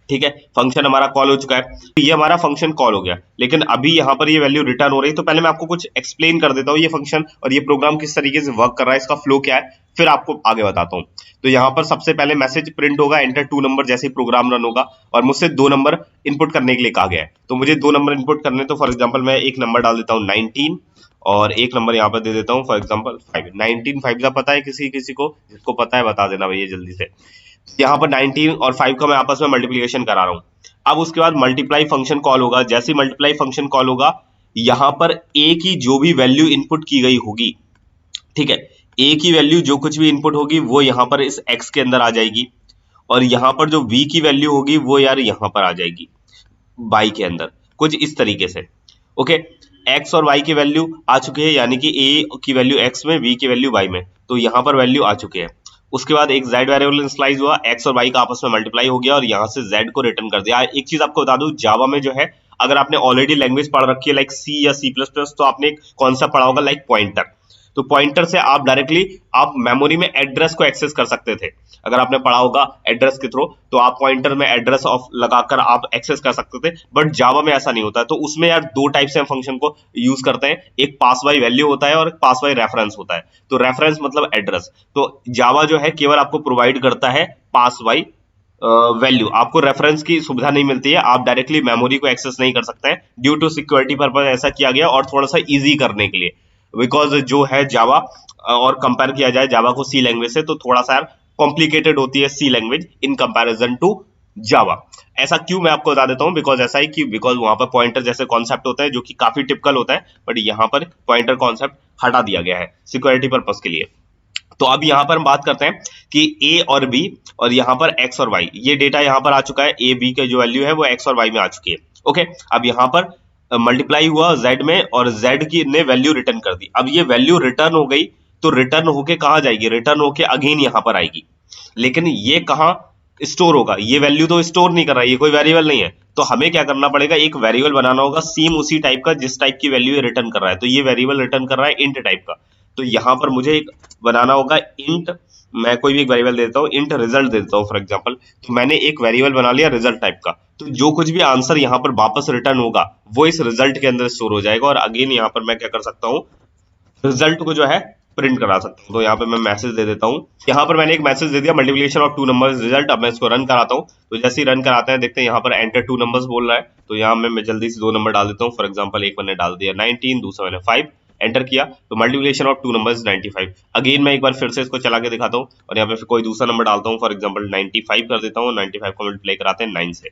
ठीक है, फंक्शन हमारा कॉल हो चुका है, तो ये हमारा फंक्शन कॉल हो गया। लेकिन अभी यहाँ पर ये वैल्यू रिटर्न हो रही है, तो पहले मैं आपको कुछ एक्सप्लेन कर देता हूँ ये फंक्शन और ये प्रोग्राम किस तरीके से वर्क कर रहा है, इसका फ्लो क्या है, फिर आपको आगे बताता हूँ। तो यहाँ पर सबसे पहले मैसेज प्रिंट होगा, एंटर 2 नंबर, जैसे ही प्रोग्राम रन होगा, और मुझसे 2 नंबर इनपुट करने के लिए कहा गया है। तो मुझे 2 नंबर इनपुट करने, तो फॉर एग्जाम्पल मैं एक नंबर डाल देता हूँ 19 और एक नंबर यहाँ पर दे देता हूँ फॉर एग्जाम्पल 5। 19 5 का पता है किसी किसी को, जिसको पता है बता देना भैया जल्दी से। यहाँ पर 19 और 5 का मैं आपस में मल्टीप्लिकेशन करा रहा हूँ। अब उसके बाद मल्टीप्लाई फंक्शन कॉल होगा। जैसे ही मल्टीप्लाई फंक्शन कॉल होगा, यहाँ पर ए की जो भी वैल्यू इनपुट की गई होगी, ठीक है, ए की वैल्यू जो कुछ भी इनपुट होगी वो यहाँ पर इस एक्स के अंदर आ जाएगी, और यहाँ पर जो वी की वैल्यू होगी वो यार यहाँ पर आ जाएगी वाई के अंदर, कुछ इस तरीके से। ओके, एक्स और वाई की वैल्यू आ चुकी है, यानी कि ए की वैल्यू एक्स में, वी की वैल्यू वाई में, तो यहाँ पर वैल्यू आ चुकी है। उसके बाद एक जेड वेरिएबल इनिशियलाइज हुआ, एक्स और वाई का आपस में मल्टीप्लाई हो गया और यहाँ से जेड को रिटर्न कर दिया। एक चीज आपको बता दूं, जावा में जो है, अगर आपने ऑलरेडी लैंग्वेज पढ़ रखी है लाइक सी या सी प्लस प्लस, तो आपने एक कॉन्सेप्ट पढ़ा होगा लाइक पॉइंटर। तो पॉइंटर से आप डायरेक्टली आप मेमोरी में एड्रेस को एक्सेस कर सकते थे। अगर आपने पढ़ा होगा एड्रेस के थ्रू, तो आप पॉइंटर में एड्रेस ऑफ लगाकर आप एक्सेस कर सकते थे, बट जावा में ऐसा नहीं होता। तो उसमें यार दो टाइप से हम फंक्शन को यूज करते हैं, एक पास बाय वैल्यू होता है और एक पास बाय रेफरेंस होता है। तो रेफरेंस मतलब एड्रेस, तो जावा जो है केवल आपको प्रोवाइड करता है पास बाय वैल्यू, आपको रेफरेंस की सुविधा नहीं मिलती है, आप डायरेक्टली मेमोरी को एक्सेस नहीं कर सकते हैं। ड्यू टू सिक्योरिटी पर्पज ऐसा किया गया, और थोड़ा सा इजी करने के लिए, बिकॉज जो है जावा और कंपेयर किया जाए जावा को सी लैंग्वेज से, तो थोड़ा सा कॉम्प्लिकेटेड होती है C language in comparison to Java. ऐसा क्यों, मैं आपको बता देता हूं, बिकॉज ऐसा ही कि बिकॉज वहां पर पॉइंटर जैसे कॉन्सेप्ट होता है जो कि काफी टिपिकल होता है, बट यहाँ पर पॉइंटर कॉन्सेप्ट हटा दिया गया है सिक्योरिटी पर्पज के लिए। तो अब यहाँ पर हम बात करते हैं कि ए और बी और यहाँ पर एक्स और वाई, ये डेटा यहाँ पर आ चुका है, ए बी के जो वैल्यू है वो एक्स और वाई में आ चुकी है। ओके, अब यहाँ पर मल्टीप्लाई हुआ जेड में और जेड की ने वैल्यू रिटर्न कर दी। अब ये वैल्यू रिटर्न हो गई, तो रिटर्न होके कहाँ जाएगी, रिटर्न होके अगेन यहाँ पर आएगी। लेकिन ये कहाँ स्टोर होगा, ये वैल्यू तो स्टोर नहीं कर रहा है, ये कोई वेरिएबल नहीं है। तो हमें क्या करना पड़ेगा, एक वेरिएबल बनाना होगा सेम उसी टाइप का जिस टाइप की वैल्यू ये रिटर्न कर रहा है। तो ये वेरिएबल रिटर्न कर रहा है इंट टाइप का, तो यहाँ पर मुझे एक बनाना होगा इंट, मैं कोई भी एक वेरिएबल देता हूँ, इंट रिजल्ट देता हूँ फॉर एग्जांपल। तो मैंने एक वेरिएबल बना लिया रिजल्ट टाइप का, तो जो कुछ भी आंसर यहाँ पर वापस रिटर्न होगा वो इस रिजल्ट के अंदर स्टोर हो जाएगा। और अगेन यहाँ पर मैं क्या कर सकता हूँ, रिजल्ट को जो है प्रिंट करा सकता हूँ। तो यहाँ पे मैं मैसेज दे देता हूँ, यहाँ पर मैंने एक मैसेज दे दिया मल्टीप्लिकेशन ऑफ 2 नंबर्स रिजल्ट। अब मैं इसको रन कराता हूँ, तो जैसे ही रन कराते हैं देखते हैं यहाँ पर एंटर 2 नंबर्स बोल रहा है। तो यहाँ मैं जल्दी से 2 नंबर डाल देता हूँ, फॉर एग्जाम्पल एक मैंने डाल दिया 19, दूसरा मैंने 5, एंटर किया, तो मल्टीप्लिकेशन ऑफ 2 नंबर्स 95। अगेन मैं एक बार फिर से इसको चला के दिखाता हूँ और यहाँ पे फिर कोई दूसरा नंबर डालता हूँ, फॉर एग्जाम्पल 95 कर देता हूँ, 95 को मल्टीप्लाई कराते हैं 9 से,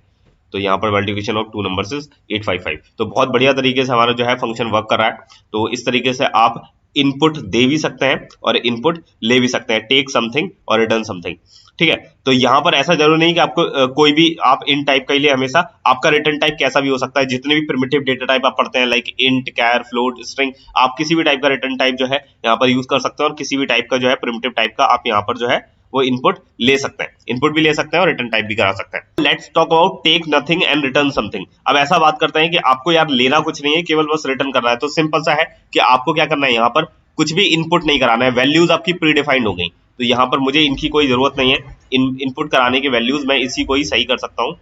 तो यहाँ पर मल्टीप्लिकेशन ऑफ 2 नंबर्स इज 855। तो बहुत बढ़िया तरीके से हमारा जो है फंक्शन वर्क कर रहा है। तो इस तरीके से आप इनपुट दे भी सकते हैं और इनपुट ले भी सकते हैं, टेक समथिंग और रिटर्न समथिंग। ठीक है, तो यहाँ पर ऐसा जरूरी नहीं कि आपको कोई भी आप इन टाइप का ही ले, हमेशा आपका रिटर्न टाइप कैसा भी हो सकता है। जितने भी प्रिमिटिव डेटा टाइप आप पढ़ते हैं लाइक इंट, कैर, फ्लोट, स्ट्रिंग, आप किसी भी टाइप का रिटर्न टाइप जो है यहाँ पर यूज कर सकते हैं, और किसी भी टाइप का जो है प्रिमिटिव टाइप का आप यहाँ पर जो है वो इनपुट ले सकते हैं, इनपुट भी ले सकते हैं और रिटर्न टाइप भी करा सकते हैं। Let's talk about tech nothing and return something. अब ऐसा बात करते हैं कि आपको यार लेना कुछ नहीं है, केवल बस रिटर्न करना है। तो सिंपल सा है कि आपको क्या करना है, यहाँ पर कुछ भी इनपुट नहीं कराना है, वैल्यूज आपकी प्री डिफाइंड हो गई, तो यहाँ पर मुझे इनकी कोई जरूरत नहीं है, इनपुट कराने के वैल्यूज मैं इसी को ही सही कर सकता हूँ।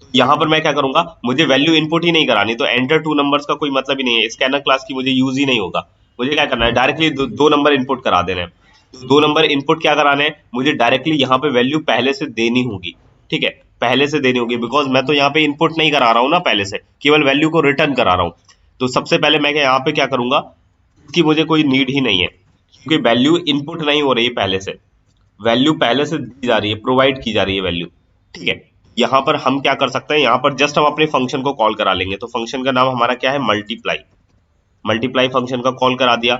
तो यहाँ पर मैं क्या करूंगा, मुझे वैल्यू इनपुट ही नहीं करानी, तो एंटर 2 नंबर्स का कोई मतलब ही नहीं है, स्कैनर क्लास की मुझे यूज ही नहीं होगा। मुझे क्या करना है, डायरेक्टली दो नंबर इनपुट करा देना है। तो 2 नंबर इनपुट क्या कराने हैं, मुझे डायरेक्टली यहाँ पे वैल्यू पहले से देनी होगी। ठीक है, पहले से देनी होगी, बिकॉज मैं तो यहाँ पे इनपुट नहीं करा रहा हूँ ना पहले से, केवल वैल्यू को रिटर्न करा रहा हूँ। तो सबसे पहले मैं यहाँ पे क्या करूंगा, कि मुझे कोई नीड ही नहीं है, क्योंकि वैल्यू इनपुट नहीं हो रही है पहले से, वैल्यू पहले से दी जा रही है, प्रोवाइड की जा रही है वैल्यू। ठीक है, यहाँ पर हम क्या कर सकते हैं, यहाँ पर जस्ट हम अपने फंक्शन को कॉल करा लेंगे। तो फंक्शन का नाम हमारा क्या है, मल्टीप्लाई। मल्टीप्लाई फंक्शन का कॉल करा दिया।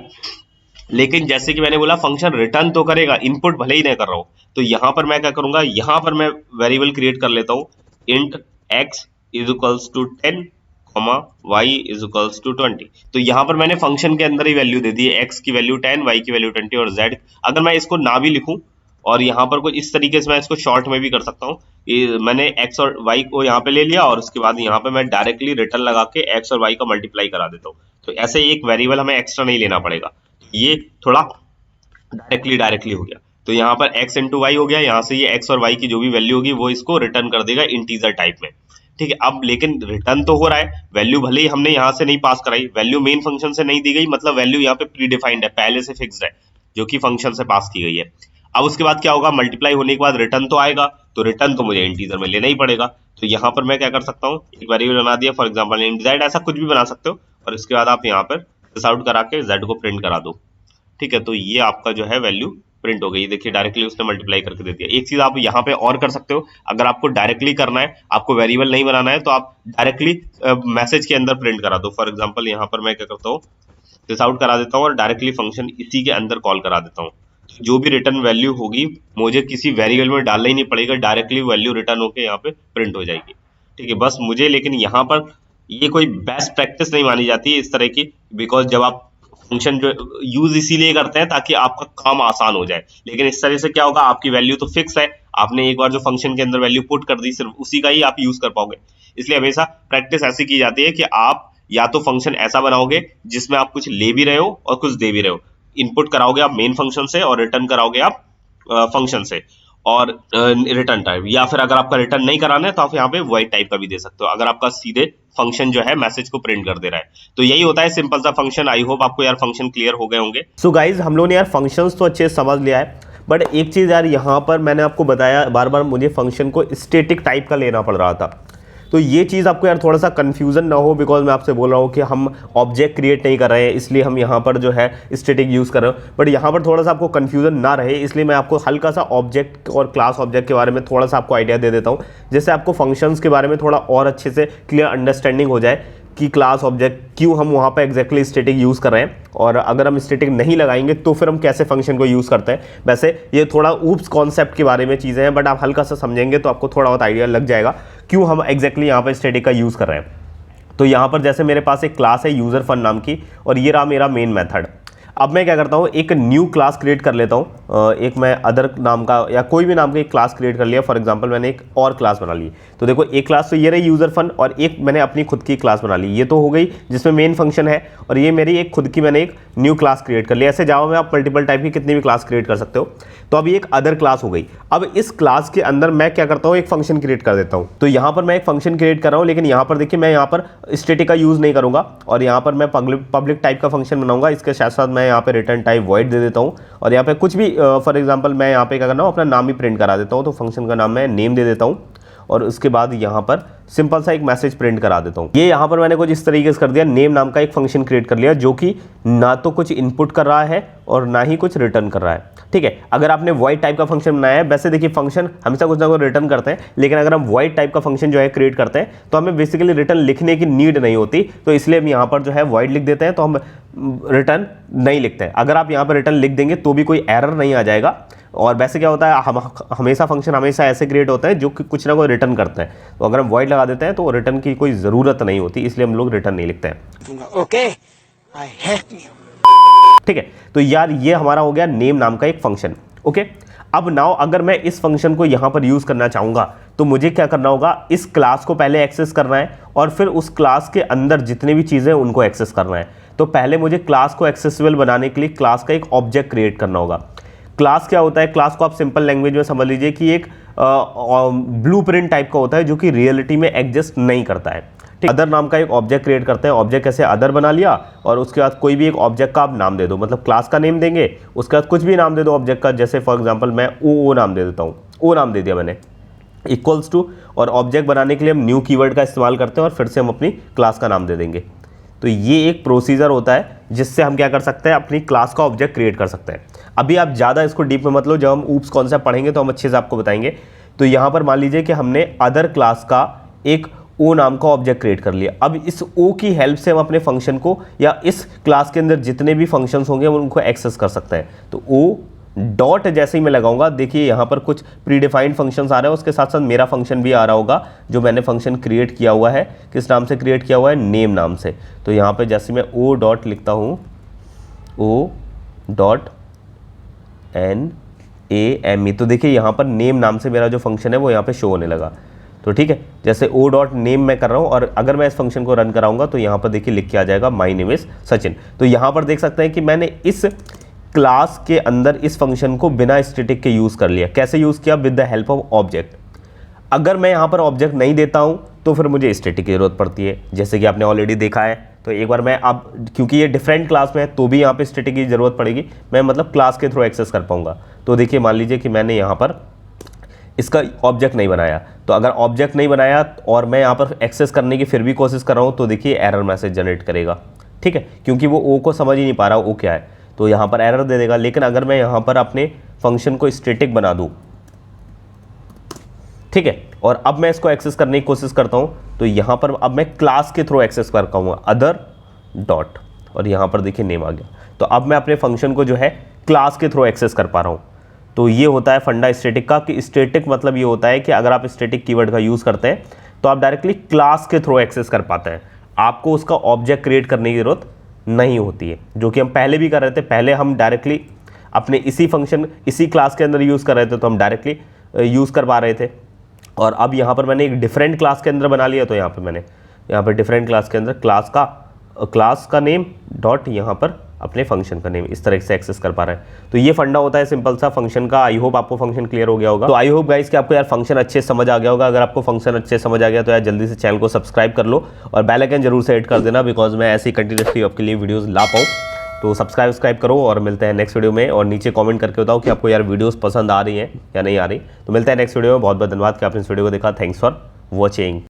लेकिन जैसे कि मैंने बोला फंक्शन रिटर्न तो करेगा, इनपुट भले ही नहीं कर रहा हूँ। तो यहाँ पर मैं क्या करूंगा, यहाँ पर मैं वेरिएबल क्रिएट कर लेता हूँ int x is equals to 10 y is equals to 20। तो यहाँ पर मैंने फंक्शन के अंदर ही वैल्यू दे दी है, x की वैल्यू 10, y की वैल्यू 20 और z। अगर मैं इसको ना भी लिखूं और यहाँ पर कुछ इस तरीके से मैं इसको शॉर्ट में भी कर सकता हूँ, मैंने x और y को यहाँ पे ले लिया और उसके बाद यहाँ पे मैं डायरेक्टली रिटर्न लगा के x और y का मल्टीप्लाई करा देता हूँ। तो ऐसे एक वेरिएबल हमें एक्स्ट्रा नहीं लेना पड़ेगा, ये थोड़ा डायरेक्टली हो गया। तो यहाँ पर x इंटू वाई हो गया, यहाँ से ये x और y की जो भी वैल्यू होगी वो इसको रिटर्न कर देगा इंटीजर टाइप में। ठीक है, अब लेकिन रिटर्न तो हो रहा है, वैल्यू भले ही हमने यहाँ से नहीं पास कराई, वैल्यू मेन फंक्शन से नहीं दी गई, मतलब वैल्यू यहाँ पे प्री डिफाइंड है, पहले से फिक्स्ड है, जो कि फंक्शन से पास की गई है। अब उसके बाद क्या होगा, मल्टीप्लाई होने के बाद रिटर्न तो आएगा, तो रिटर्न तो मुझे इंटीजर में लेना ही पड़ेगा। तो यहाँ पर मैं क्या कर सकता हूँ, एक वेरिएबल बना दिया, फॉर एग्जाम्पल इंट जेड, ऐसा कुछ भी बना सकते हो, और इसके बाद आप यहाँ पर दिस आउट करा के जेड को प्रिंट करा दो। ठीक है, तो ये आपका जो है वैल्यू प्रिंट हो गई, देखिए डायरेक्टली उसने मल्टीप्लाई करके दे दिया। एक चीज आप यहाँ पे और कर सकते हो, अगर आपको डायरेक्टली करना है, आपको वेरिएबल नहीं बनाना है, तो आप डायरेक्टली मैसेज के अंदर प्रिंट करा दो। फॉर एग्जांपल यहाँ पर मैं क्या करता हूँ, दिस आउट करा देता हूँ और डायरेक्टली फंक्शन इसी के अंदर कॉल करा देता हूँ। जो भी रिटर्न वैल्यू होगी मुझे किसी वेरिएबल में डालना ही नहीं पड़ेगा, डायरेक्टली वैल्यू रिटर्न होकर यहाँ पे प्रिंट हो जाएगी। ठीक है, बस मुझे, लेकिन यहाँ पर ये कोई बेस्ट प्रैक्टिस नहीं मानी जाती है इस तरह की, बिकॉज जब आप फंक्शन जो यूज इसीलिए करते हैं ताकि आपका काम आसान हो जाए। लेकिन इस तरह से क्या होगा, आपकी वैल्यू तो फिक्स है, आपने एक बार जो फंक्शन के अंदर वैल्यू पुट कर दी, सिर्फ उसी का ही आप यूज कर पाओगे। इसलिए हमेशा प्रैक्टिस ऐसी की जाती है कि आप या तो फंक्शन ऐसा बनाओगे जिसमें आप कुछ ले भी रहे हो और कुछ दे भी रहे हो, इनपुट कराओगे आप मेन फंक्शन से और रिटर्न कराओगे आप फंक्शन से, और रिटर्न टाइप, या फिर अगर आपका रिटर्न नहीं कराना है तो आप यहाँ पे वॉइड टाइप का भी दे सकते हो, अगर आपका सीधे फंक्शन जो है मैसेज को प्रिंट कर दे रहा है। तो यही होता है सिंपल सा फंक्शन। आई होप आपको यार फंक्शन क्लियर हो गए होंगे। सो गाइज, हम लोगों ने यार फंक्शंस तो अच्छे से समझ लिया है, बट एक चीज़ यार यहाँ पर मैंने आपको बताया, बार बार मुझे फंक्शन को स्टैटिक टाइप का लेना पड़ रहा था। तो ये चीज़ आपको यार थोड़ा सा कन्फ्यूज़न ना हो, बिकॉज मैं आपसे बोल रहा हूँ कि हम ऑब्जेक्ट क्रिएट नहीं कर रहे हैं, इसलिए हम यहाँ पर जो है स्टैटिक यूज़ कर रहे हो। बट यहाँ पर थोड़ा सा आपको कन्फ्यूज़न ना रहे, इसलिए मैं आपको हल्का सा ऑब्जेक्ट और क्लास ऑब्जेक्ट के बारे में थोड़ा सा आपको आइडिया दे देता हूँ, जिससे आपको फंक्शंस के बारे में थोड़ा और अच्छे से क्लियर अंडरस्टैंडिंग हो जाए कि क्लास ऑब्जेक्ट क्यों हम वहाँ पे एग्जैक्टली स्टैटिक यूज़ कर रहे हैं, और अगर हम स्टैटिक नहीं लगाएंगे तो फिर हम कैसे फंक्शन को यूज़ करते हैं। वैसे ये थोड़ा ऊप्स कॉन्सेप्ट के बारे में चीज़ें हैं, बट आप हल्का सा समझेंगे तो आपको थोड़ा बहुत आइडिया लग जाएगा क्यों हम एग्जैक्टली यहाँ पर स्टैटिक का यूज़ कर रहे हैं। तो यहाँ पर जैसे मेरे पास एक क्लास है यूज़र फन नाम की, और ये रहा मेरा मेन मेथड। अब मैं क्या करता हूँ, एक न्यू क्लास क्रिएट कर लेता हूँ, एक मैं अदर नाम का या कोई भी नाम का एक क्लास क्रिएट कर लिया। फॉर एग्जांपल मैंने एक और क्लास बना ली। तो देखो एक क्लास तो ये रही यूज़र फन, और एक मैंने अपनी खुद की क्लास बना ली, ये तो हो गई जिसमें मेन फंक्शन है, और ये मेरी एक खुद की मैंने एक न्यू क्लास क्रिएट कर लिया। ऐसे जावा में आप मल्टीपल टाइप की कितनी भी क्लास क्रिएट कर सकते हो। तो अब ये एक अदर क्लास हो गई। अब इस क्लास के अंदर मैं क्या करता हूँ, एक फंक्शन क्रिएट कर देता हूँ। तो यहाँ पर मैं एक फंक्शन क्रिएट कर रहा हूँ, लेकिन यहाँ पर देखिए मैं यहाँ पर स्टैटिक का यूज़ नहीं करूँगा, और यहाँ पर मैं पब्लिक टाइप का फंक्शन बनाऊंगा। इसके साथ साथ मैं यहाँ पे रिटर्न टाइप वॉइड दे देता हूँ, और यहाँ पे कुछ भी फॉर एग्जांपल मैं यहाँ पे क्या करना हूँ, अपना नाम ही प्रिंट करा देता हूँ। तो फंक्शन का नाम मैं नेम दे देता हूँ, और उसके बाद यहाँ पर सिंपल सा एक मैसेज प्रिंट करा देता हूँ। ये यहाँ पर मैंने कुछ इस तरीके से कर दिया, नेम नाम का एक फंक्शन क्रिएट कर लिया, जो कि ना तो कुछ इनपुट कर रहा है और ना ही कुछ रिटर्न कर रहा है। ठीक है, अगर आपने वॉइड टाइप का फंक्शन बनाया है, वैसे देखिए फंक्शन हमेशा कुछ ना कुछ रिटर्न करते हैं, लेकिन अगर हम वॉइड टाइप का फंक्शन जो है क्रिएट करते हैं तो हमें बेसिकली रिटर्न लिखने की नीड नहीं होती। तो इसलिए हम यहाँ पर जो है वॉइड लिख देते हैं, तो हम रिटर्न नहीं लिखते हैं। अगर आप यहाँ पर रिटर्न लिख देंगे तो भी कोई एरर नहीं आ जाएगा। और वैसे क्या होता है, हम हमेशा फंक्शन हमेशा ऐसे क्रिएट होते हैं जो कि कुछ ना कुछ रिटर्न करते हैं। तो अगर हम वॉइड लगा देते हैं तो रिटर्न की कोई ज़रूरत नहीं होती, इसलिए हम लोग रिटर्न नहीं लिखते हैं। Okay, I hate you. ठीक है, तो यार ये हमारा हो गया नेम नाम का एक फंक्शन। ओके, अब नाउ अगर मैं इस फंक्शन को यहाँ पर यूज़ करना चाहूँगा तो मुझे क्या करना होगा, इस क्लास को पहले एक्सेस करना है, और फिर उस क्लास के अंदर जितने भी चीज़ें हैं उनको एक्सेस करना है। तो पहले मुझे क्लास को एक्सेसिबल बनाने के लिए क्लास का एक ऑब्जेक्ट क्रिएट करना होगा। क्लास क्या होता है, क्लास को आप सिंपल लैंग्वेज में समझ लीजिए कि एक ब्लूप्रिंट टाइप का होता है, जो कि रियलिटी में एग्जिस्ट नहीं करता है। ठीक, अदर नाम का एक ऑब्जेक्ट क्रिएट करते हैं। ऑब्जेक्ट ऐसे अदर बना लिया, और उसके बाद कोई भी एक ऑब्जेक्ट का आप नाम दे दो, मतलब क्लास का नेम देंगे, उसके बाद कुछ भी नाम दे दो ऑब्जेक्ट का। जैसे फॉर एग्जांपल मैं ओ नाम दे देता हूँ, ओ नाम दे दिया मैंने, इक्वल्स टू, और ऑब्जेक्ट बनाने के लिए हम न्यू कीवर्ड का इस्तेमाल करते हैं, और फिर से हम अपनी क्लास का नाम दे देंगे। तो ये एक प्रोसीजर होता है जिससे हम क्या कर सकते हैं, अपनी क्लास का ऑब्जेक्ट क्रिएट कर सकते हैं। अभी आप ज़्यादा इसको डीप में मत लो, जब हम ऊप्स कॉन्सेप्ट पढ़ेंगे तो हम अच्छे से आपको बताएंगे। तो यहाँ पर मान लीजिए कि हमने अदर क्लास का एक ओ नाम का ऑब्जेक्ट क्रिएट कर लिया। अब इस ओ की हेल्प से हम अपने फंक्शन को या इस क्लास के अंदर जितने भी फंक्शंस होंगे हम उनको एक्सेस कर सकते हैं। तो ओ डॉट जैसे ही मैं लगाऊंगा, देखिए यहाँ पर कुछ प्रीडिफाइंड फंक्शंस आ रहे हैं, उसके साथ साथ मेरा फंक्शन भी आ रहा होगा जो मैंने फंक्शन क्रिएट किया हुआ है। किस नाम से क्रिएट किया हुआ है? नेम नाम से। तो यहाँ पे जैसे मैं ओ डॉट लिखता हूँ, ओ डॉट NAME, तो देखिए यहाँ पर नेम नाम से मेरा जो फंक्शन है वो यहाँ पे शो होने लगा। तो ठीक है, जैसे ओ डॉट नेम मैं कर रहा हूँ और अगर मैं इस फंक्शन को रन कराऊंगा तो यहाँ पर देखिए लिख के आ जाएगा माई नेम इज सचिन। तो यहाँ पर देख सकते हैं कि मैंने इस क्लास के अंदर इस फंक्शन को बिना स्टैटिक के यूज़ कर लिया। कैसे यूज़ किया? With the help of object. अगर मैं यहाँ पर ऑब्जेक्ट नहीं देता हूँ तो फिर मुझे स्टैटिक की ज़रूरत पड़ती है, जैसे कि आपने ऑलरेडी देखा है। तो एक बार मैं अब, क्योंकि ये डिफरेंट क्लास में है तो भी यहाँ पे स्टैटिक की ज़रूरत पड़ेगी, मैं मतलब क्लास के थ्रू एक्सेस कर पाऊँगा। तो देखिए मान लीजिए कि मैंने यहाँ पर इसका ऑब्जेक्ट नहीं बनाया, तो अगर ऑब्जेक्ट नहीं बनाया और मैं यहाँ पर एक्सेस करने की फिर भी कोशिश कर रहा हूँ तो देखिए एरर मैसेज जनरेट करेगा। ठीक है, क्योंकि वो ओ को समझ ही नहीं पा रहा ओ क्या है, तो यहाँ पर एरर दे देगा। लेकिन अगर मैं यहाँ पर अपने फंक्शन को स्टैटिक बना दूँ, ठीक है, और अब मैं इसको एक्सेस करने की कोशिश करता हूँ, तो यहाँ पर अब मैं क्लास के थ्रू एक्सेस कर पाऊँगा, अदर डॉट, और यहाँ पर देखिए नेम आ गया। तो अब मैं अपने फंक्शन को जो है क्लास के थ्रू एक्सेस कर पा रहा हूँ। तो ये होता है फंडा स्टैटिक का, कि स्टैटिक मतलब ये होता है कि अगर आप स्टैटिक कीवर्ड का यूज़ करते हैं तो आप डायरेक्टली क्लास के थ्रू एक्सेस कर पाते हैं, आपको उसका ऑब्जेक्ट क्रिएट करने की ज़रूरत नहीं होती है, जो कि हम पहले भी कर रहे थे। पहले हम डायरेक्टली अपने इसी फंक्शन इसी क्लास के अंदर यूज़ कर रहे थे, तो हम डायरेक्टली यूज़ कर पा रहे थे। और अब यहाँ पर मैंने एक डिफरेंट क्लास के अंदर बना लिया, तो यहाँ पर मैंने यहाँ पर डिफरेंट क्लास के अंदर क्लास का नेम डॉट यहाँ पर अपने फंक्शन का नेम, इस तरह से एक्सेस कर पा रहे हैं। तो ये फंडा होता है सिंपल सा फंक्शन का। आई होप आपको फंक्शन क्लियर हो गया होगा। तो आई होप गाइस कि आपको यार फंक्शन अच्छे से समझ आ गया होगा। अगर आपको फंक्शन अच्छे समझ आ गया तो यार जल्दी से चैनल को सब्सक्राइब कर लो और बेल आइकन जरूर से हिट कर देना, बिकॉज मैं ऐसी कंटिन्यूसली आपके लिए वीडियोज़ ला पाऊँ। तो सब्सक्राइब करो और मिलते हैं नेक्स्ट वीडियो में। और नीचे कमेंट करके बताओ कि आपको यार वीडियोस पसंद आ रही हैं या नहीं आ रही। तो मिलते हैं नेक्स्ट वीडियो में। बहुत बहुत धन्यवाद कि आपने इस वीडियो को देखा। Thanks for watching.